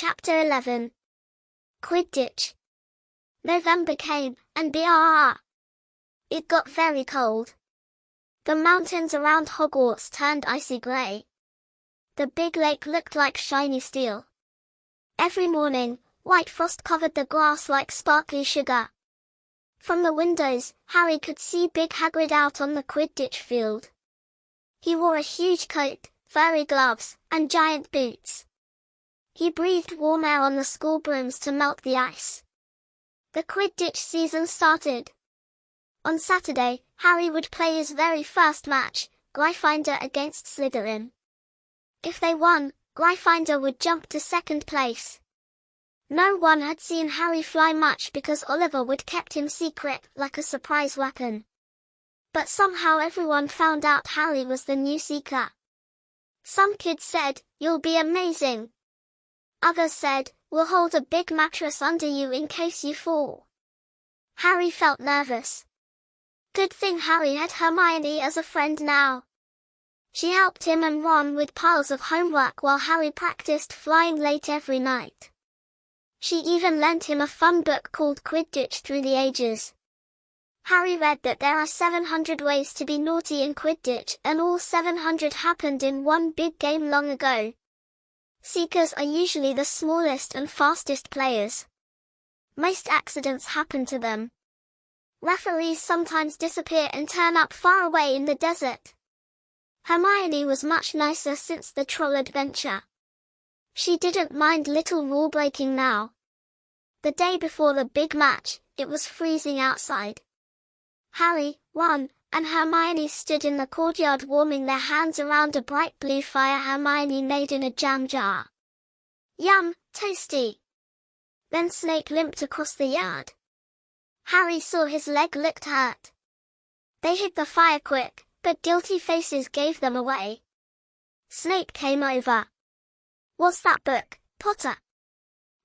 Chapter 11. Quidditch. November came, and it got very cold. The mountains around Hogwarts turned icy grey. The big lake looked like shiny steel. Every morning, white frost covered the grass like sparkly sugar. From the windows, Harry could see Big Hagrid out on the Quidditch field. He wore a huge coat, furry gloves, and giant boots. He breathed warm air on the school brooms to melt the ice. The Quidditch season started. On Saturday, Harry would play his very first match, Gryffindor against Slytherin. If they won, Gryffindor would jump to second place. No one had seen Harry fly much because Oliver would kept him secret like a surprise weapon. But somehow everyone found out Harry was the new Seeker. Some kids said, "You'll be amazing." Others said, "We'll hold a big mattress under you in case you fall." Harry felt nervous. Good thing Harry had Hermione as a friend now. She helped him and Ron with piles of homework while Harry practiced flying late every night. She even lent him a fun book called Quidditch Through the Ages. Harry read that there are 700 ways to be naughty in Quidditch, and all 700 happened in one big game long ago. Seekers are usually the smallest and fastest players. Most accidents happen to them. Referees sometimes disappear and turn up far away in the desert. Hermione was much nicer since the troll adventure. She didn't mind little rule-breaking now. The day before the big match, it was freezing outside. Harry, Ron, and Hermione stood in the courtyard warming their hands around a bright blue fire Hermione made in a jam jar. Yum, toasty. Then Snape limped across the yard. Harry saw his leg looked hurt. They hid the fire quick, but guilty faces gave them away. Snape came over. "What's that book, Potter?"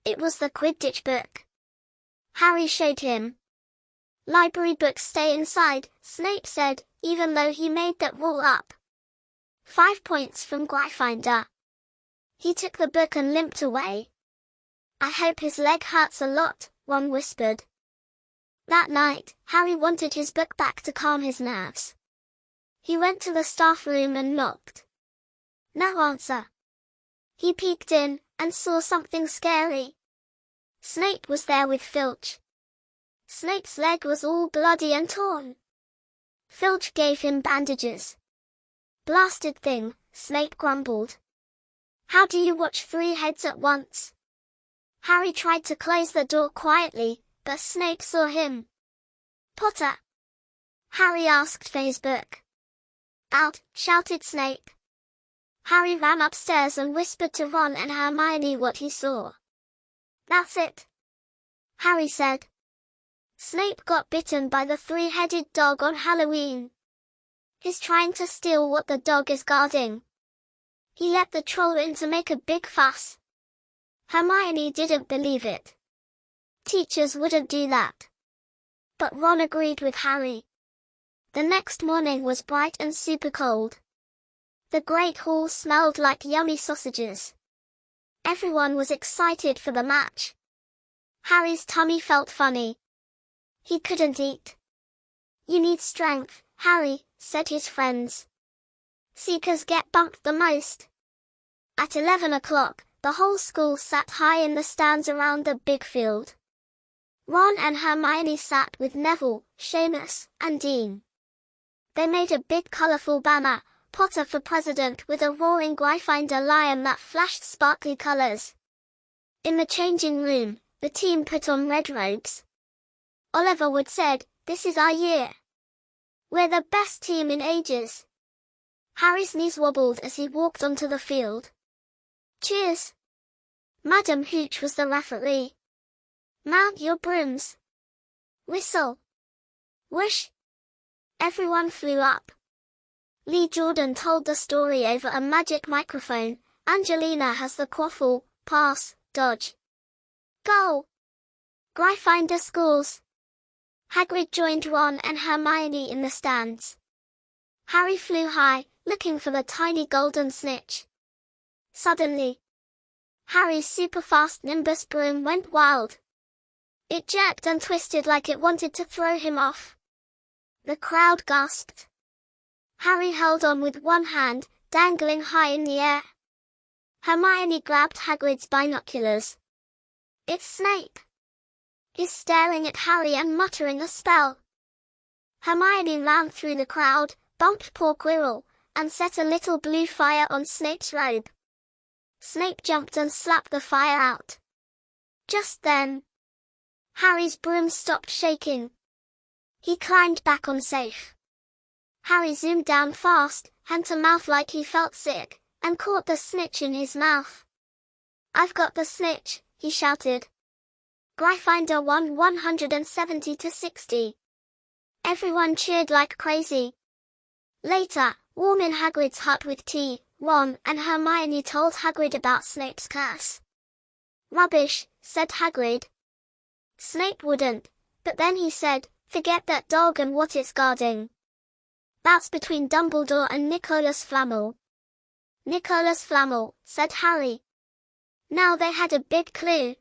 It was the Quidditch book. Harry showed him. "Library books stay inside," Snape said, even though he made that rule up. 5 points from Gryffindor. He took the book and limped away. "I hope his leg hurts a lot," Ron whispered. That night, Harry wanted his book back to calm his nerves. He went to the staff room and knocked. No answer. He peeked in, and saw something scary. Snape was there with Filch. Snape's leg was all bloody and torn. Filch gave him bandages. "Blasted thing," Snape grumbled. "How do you watch 3 heads at once?" Harry tried to close the door quietly, but Snape saw him. "Potter?" Harry asked for his book. "Out!" shouted Snape. Harry ran upstairs and whispered to Ron and Hermione what he saw. "That's it," Harry said. "Snape got bitten by the 3-headed dog on Halloween. He's trying to steal what the dog is guarding. He let the troll in to make a big fuss." Hermione didn't believe it. Teachers wouldn't do that. But Ron agreed with Harry. The next morning was bright and super cold. The Great Hall smelled like yummy sausages. Everyone was excited for the match. Harry's tummy felt funny. He couldn't eat. "You need strength, Harry," said his friends. "Seekers get bumped the most." At 11 o'clock, the whole school sat high in the stands around the big field. Ron and Hermione sat with Neville, Seamus, and Dean. They made a big colourful banner, "Potter for President," with a roaring Gryffindor lion that flashed sparkly colours. In the changing room, the team put on red robes. Oliver Wood said, "This is our year. We're the best team in ages." Harry's knees wobbled as he walked onto the field. "Cheers!" Madam Hooch was the referee. "Mount your brooms." Whistle. Whoosh. Everyone flew up. Lee Jordan told the story over a magic microphone. "Angelina has the quaffle, pass, dodge. Goal! Gryffindor scores." Hagrid joined Ron and Hermione in the stands. Harry flew high, looking for the tiny golden snitch. Suddenly, Harry's super-fast Nimbus broom went wild. It jerked and twisted like it wanted to throw him off. The crowd gasped. Harry held on with one hand, dangling high in the air. Hermione grabbed Hagrid's binoculars. "It's Snape. He's staring at Harry and muttering a spell." Hermione ran through the crowd, bumped poor Quirrell, and set a little blue fire on Snape's robe. Snape jumped and slapped the fire out. Just then, Harry's broom stopped shaking. He climbed back on safe. Harry zoomed down fast, hand to mouth like he felt sick, and caught the snitch in his mouth. "I've got the snitch," he shouted. Gryffindor won 170-60. Everyone cheered like crazy. Later, warm in Hagrid's hut with tea, Ron and Hermione told Hagrid about Snape's curse. "Rubbish," said Hagrid. "Snape wouldn't," but then he said, "Forget that dog and what it's guarding." "That's between Dumbledore and Nicholas Flamel." "Nicholas Flamel," said Harry. Now they had a big clue.